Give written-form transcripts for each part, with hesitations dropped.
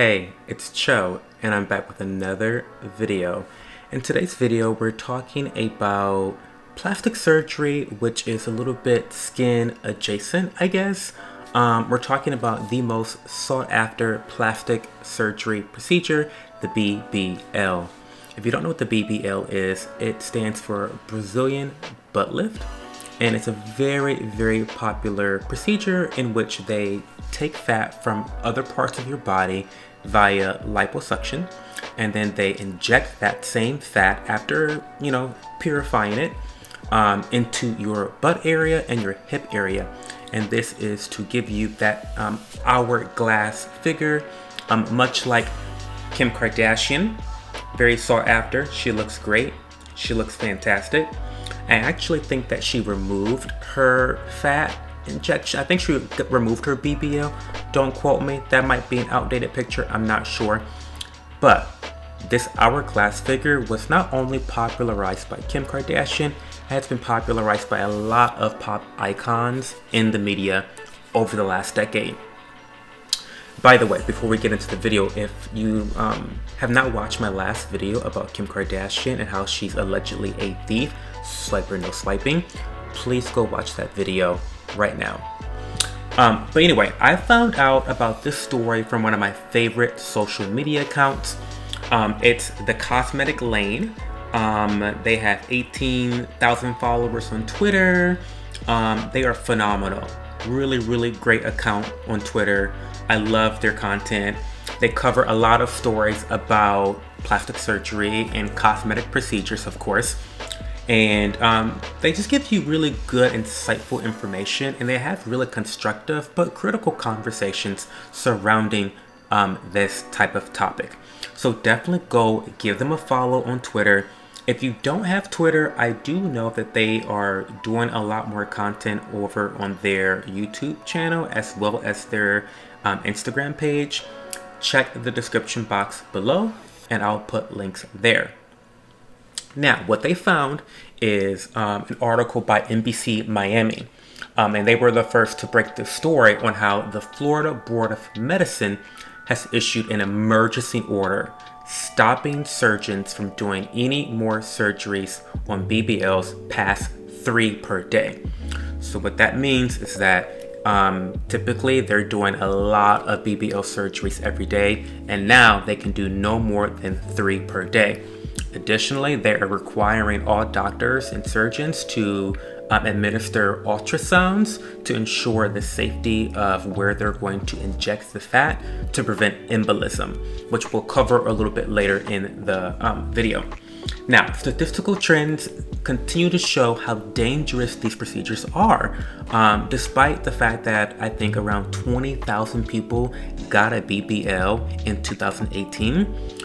Hey, it's Cho, and I'm back with another video. In today's video, we're talking about plastic surgery, which is a little bit skin adjacent, I guess. We're talking about the most sought after plastic surgery procedure, the BBL. If you don't know what the BBL is, it stands for Brazilian butt lift. And it's a very, very popular procedure in which they take fat from other parts of your body via liposuction, and then they inject that same fat after, purifying it into your butt area and your hip area. And this is to give you that hourglass figure, much like Kim Kardashian. Very sought after. She looks great. She looks fantastic. I actually think that she removed her fat injection. I think she removed her BBL. Don't quote me. That might be an outdated picture. I'm not sure. But this hourglass figure was not only popularized by Kim Kardashian, it has been popularized by a lot of pop icons in the media over the last decade. By the way, before we get into the video, if you have not watched my last video about Kim Kardashian and how she's allegedly a thief, swiper no swiping, please go watch that video right now. But anyway, I found out about this story from one of my favorite social media accounts. It's The Cosmetic Lane. They have 18,000 followers on Twitter. They are phenomenal. Really, really great account on Twitter. I love their content. They cover a lot of stories about plastic surgery and cosmetic procedures, of course. And they just give you really good, insightful information, and they have really constructive but critical conversations surrounding this type of topic. So definitely go give them a follow on Twitter. If you don't have Twitter, I do know that they are doing a lot more content over on their YouTube channel as well as their Instagram page. Check the description box below and I'll put links there. Now, what they found is an article by NBC Miami. And they were the first to break the story on how the Florida Board of Medicine has issued an emergency order stopping surgeons from doing any more surgeries on BBLs past 3 per day. So what that means is that typically they're doing a lot of BBL surgeries every day, and now they can do no more than 3 per day. Additionally, they are requiring all doctors and surgeons to administer ultrasounds to ensure the safety of where they're going to inject the fat to prevent embolism, which we'll cover a little bit later in the video. Now, statistical trends continue to show how dangerous these procedures are, despite the fact that I think around 20,000 people got a BBL in 2018.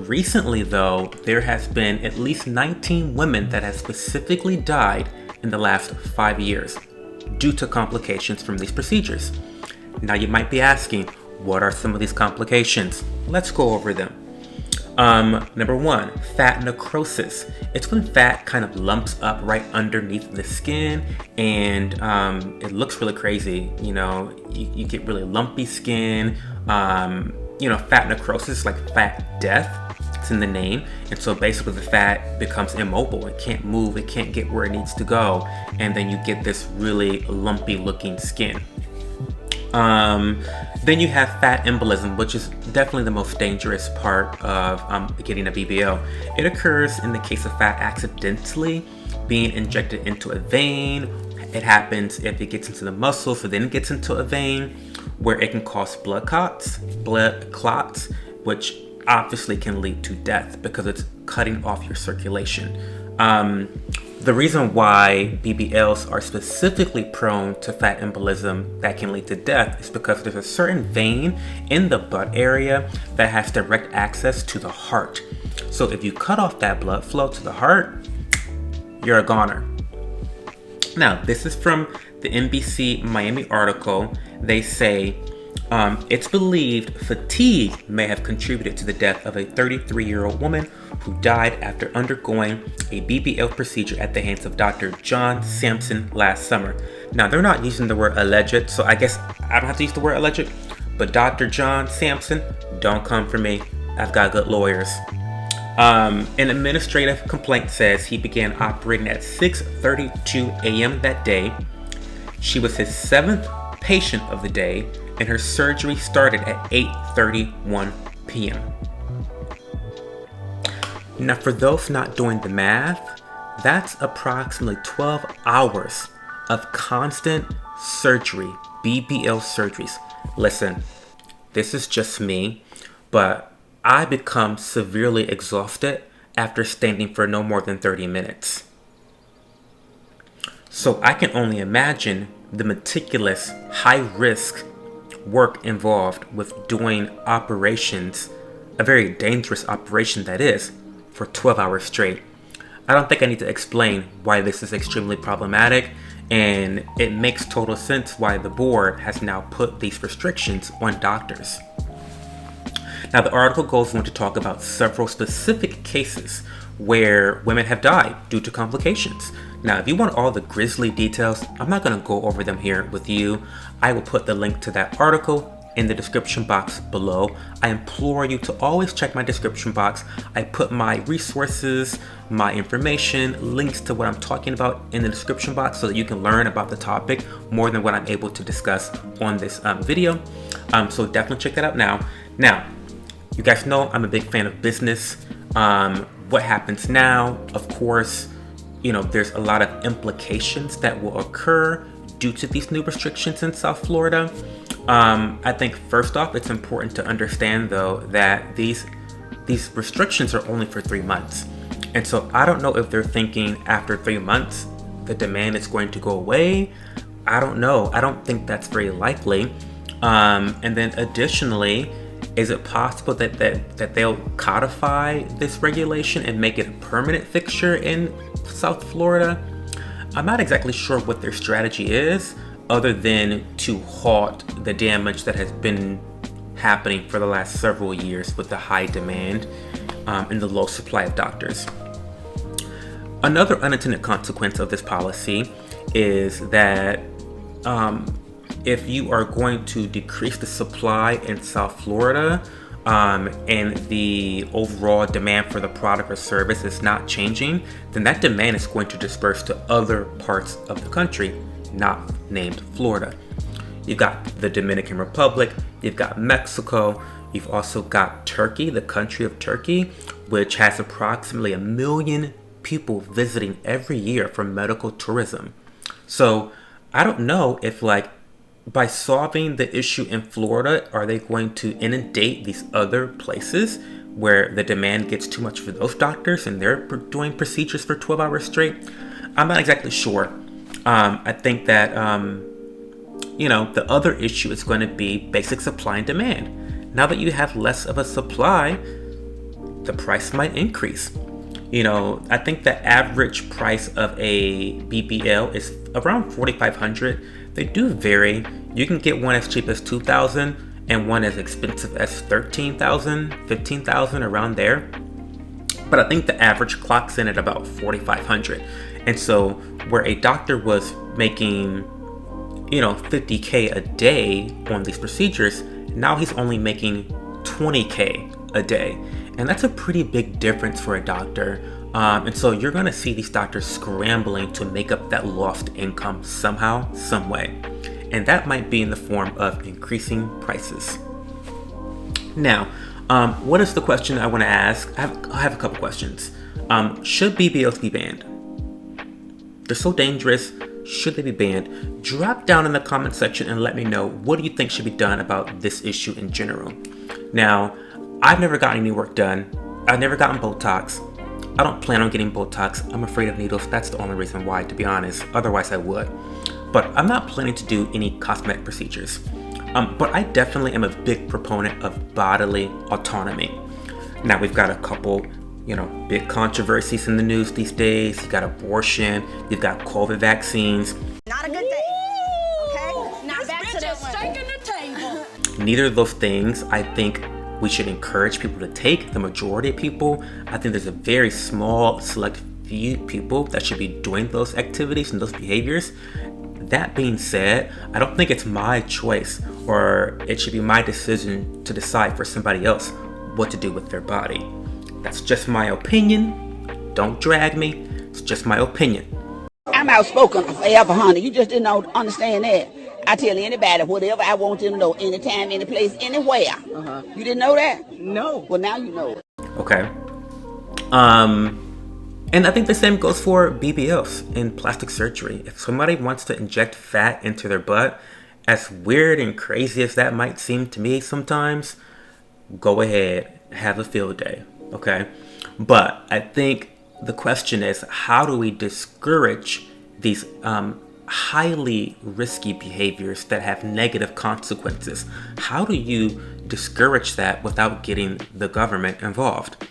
Recently, though, there has been at least 19 women that have specifically died in the last 5 years due to complications from these procedures. Now, you might be asking, what are some of these complications? Let's go over them. Number 1, fat necrosis. It's when fat kind of lumps up right underneath the skin, and it looks really crazy. You get really lumpy skin. Fat necrosis, like fat death. It's in the name. And so basically the fat becomes immobile. It can't move. It can't get where it needs to go. And then you get this really lumpy looking skin. Then you have fat embolism, which is definitely the most dangerous part of getting a BBL. It occurs in the case of fat accidentally being injected into a vein. It happens if it gets into the muscle, so then it gets into a vein where it can cause blood clots, which obviously can lead to death because it's cutting off your circulation. The reason why BBLs are specifically prone to fat embolism that can lead to death is because there's a certain vein in the butt area that has direct access to the heart. So if you cut off that blood flow to the heart, you're a goner. Now, this is from the NBC Miami article. They say, it's believed fatigue may have contributed to the death of a 33-year-old woman who died after undergoing a BBL procedure at the hands of Dr. John Sampson last summer. Now, they're not using the word alleged, so I guess I don't have to use the word alleged, But Dr. John Sampson, don't come for me. I've got good lawyers. An administrative complaint says he began operating at 6:32 a.m. that day. She was his 7th patient of the day, and her surgery started at 8:31 p.m. Now, for those not doing the math, that's approximately 12 hours of constant surgery, BBL surgeries. Listen, this is just me, but I become severely exhausted after standing for no more than 30 minutes. So I can only imagine the meticulous, high-risk work involved with doing operations, a very dangerous operation that is, for 12 hours straight. I don't think I need to explain why this is extremely problematic, and it makes total sense why the board has now put these restrictions on doctors. Now, the article goes on to talk about several specific cases where women have died due to complications. Now, if you want all the grisly details, I'm not going to go over them here with you. I will put the link to that article in the description box below. I implore you to always check my description box. I put my resources, my information, links to what I'm talking about in the description box so that you can learn about the topic more than what I'm able to discuss on this video. So definitely check that out now. Now, you guys know I'm a big fan of business. What happens now, of course, there's a lot of implications that will occur due to these new restrictions in South Florida. I think first off, it's important to understand though that these restrictions are only for 3 months. And so I don't know if they're thinking after 3 months, the demand is going to go away. I don't know. I don't think that's very likely. And then additionally, is it possible that they'll codify this regulation and make it a permanent fixture in South Florida? I'm not exactly sure what their strategy is, other than to halt the damage that has been happening for the last several years with the high demand and the low supply of doctors. Another unintended consequence of this policy is that if you are going to decrease the supply in South Florida and the overall demand for the product or service is not changing, then that demand is going to disperse to other parts of the country, not named Florida. You've got the Dominican Republic, you've got Mexico, you've also got Turkey, the country of Turkey, which has approximately 1 million people visiting every year for medical tourism. So I don't know if by solving the issue in Florida, are they going to inundate these other places where the demand gets too much for those doctors and they're doing procedures for 12 hours straight? I'm not exactly sure. I think that, the other issue is going to be basic supply and demand. Now that you have less of a supply, the price might increase. I think the average price of a BBL is around $4,500. They do vary. You can get one as cheap as $2,000 and one as expensive as $13,000, $15,000, around there. But I think the average clocks in at about $4,500. And so where a doctor was making, $50K a day on these procedures, now he's only making $20K a day. And that's a pretty big difference for a doctor. And so you're going to see these doctors scrambling to make up that lost income somehow, some way. And that might be in the form of increasing prices. Now, what is the question I want to ask? I have a couple questions. Should BBLs be banned? They're so dangerous. Should they be banned? Drop down in the comment section and let me know, what do you think should be done about this issue in general? Now, I've never gotten any work done. I've never gotten Botox. I don't plan on getting Botox. I'm afraid of needles. That's the only reason why, to be honest. Otherwise, I would. But I'm not planning to do any cosmetic procedures. But I definitely am a big proponent of bodily autonomy. Now, we've got a couple, big controversies in the news these days. You've got abortion. You've got COVID vaccines. Not a good day. Okay? Not back to that one. Neither of those things, I think, we should encourage people to take. The majority of people, I think there's a very small select few people that should be doing those activities and those behaviors. That being said, I don't think it's my choice or it should be my decision to decide for somebody else what to do with their body. That's just my opinion. Don't drag me. It's just my opinion. I'm outspoken forever, honey. You just didn't understand that. I tell anybody whatever I want them to know, anytime, any place, anywhere. You didn't know that? No. Well, now you know it. Okay. And I think the same goes for BBLs in plastic surgery. If somebody wants to inject fat into their butt, as weird and crazy as that might seem to me sometimes, go ahead, have a field day, okay? But I think the question is, how do we discourage these highly risky behaviors that have negative consequences? How do you discourage that without getting the government involved?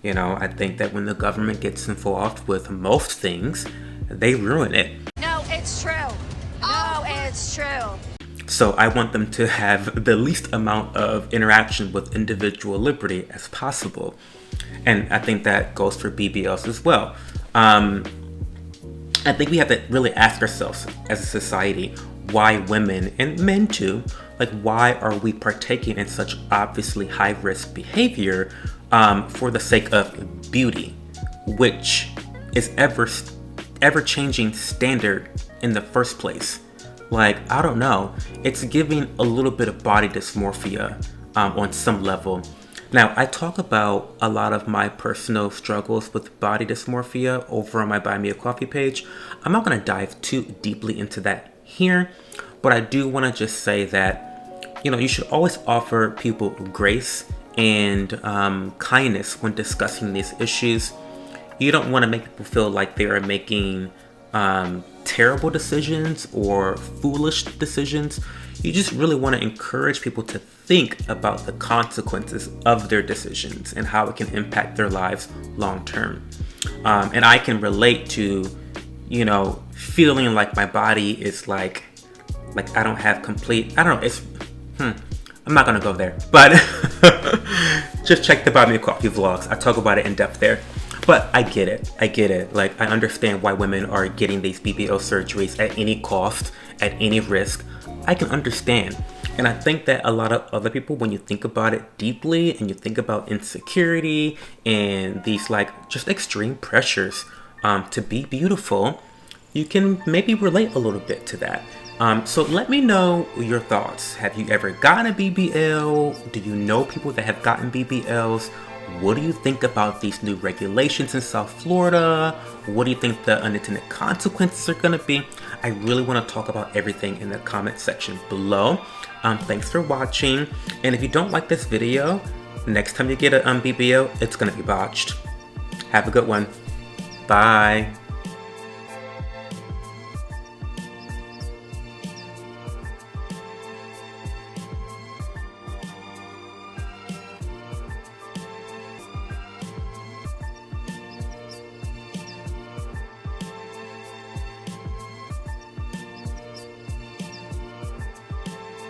You know, I think that when the government gets involved with most things, they ruin it. No, it's true. No, it's true. So I want them to have the least amount of interaction with individual liberty as possible. And I think that goes for BBLs as well. I think we have to really ask ourselves as a society, why women and men too, like why are we partaking in such obviously high risk behavior for the sake of beauty, which is ever changing standard in the first place? Like, I don't know, it's giving a little bit of body dysmorphia on some level. Now, I talk about a lot of my personal struggles with body dysmorphia over on my Buy Me a Coffee page. I'm not going to dive too deeply into that here, but I do want to just say that, you know, you should always offer people grace and kindness when discussing these issues. You don't want to make people feel like they are making terrible decisions or foolish decisions. You just really want to encourage people to think about the consequences of their decisions and how it can impact their lives long term. And I can relate to, you know, feeling like my body is like I don't have complete, I don't know, it's, I'm not gonna go there, but just check the Buy Me a Coffee vlogs. I talk about it in depth there. But I get it. Like, I understand why women are getting these BBL surgeries at any cost, at any risk. I can understand. And I think that a lot of other people, when you think about it deeply and you think about insecurity and these like just extreme pressures to be beautiful, you can maybe relate a little bit to that. So let me know your thoughts. Have you ever gotten a BBL? Do you know people that have gotten BBLs? What do you think about these new regulations in South Florida? What do you think the unintended consequences are going to be? I really want to talk about everything in the comment section below. Thanks for watching. And if you don't like this video, next time you get a BBL, it's going to be botched. Have a good one. Bye.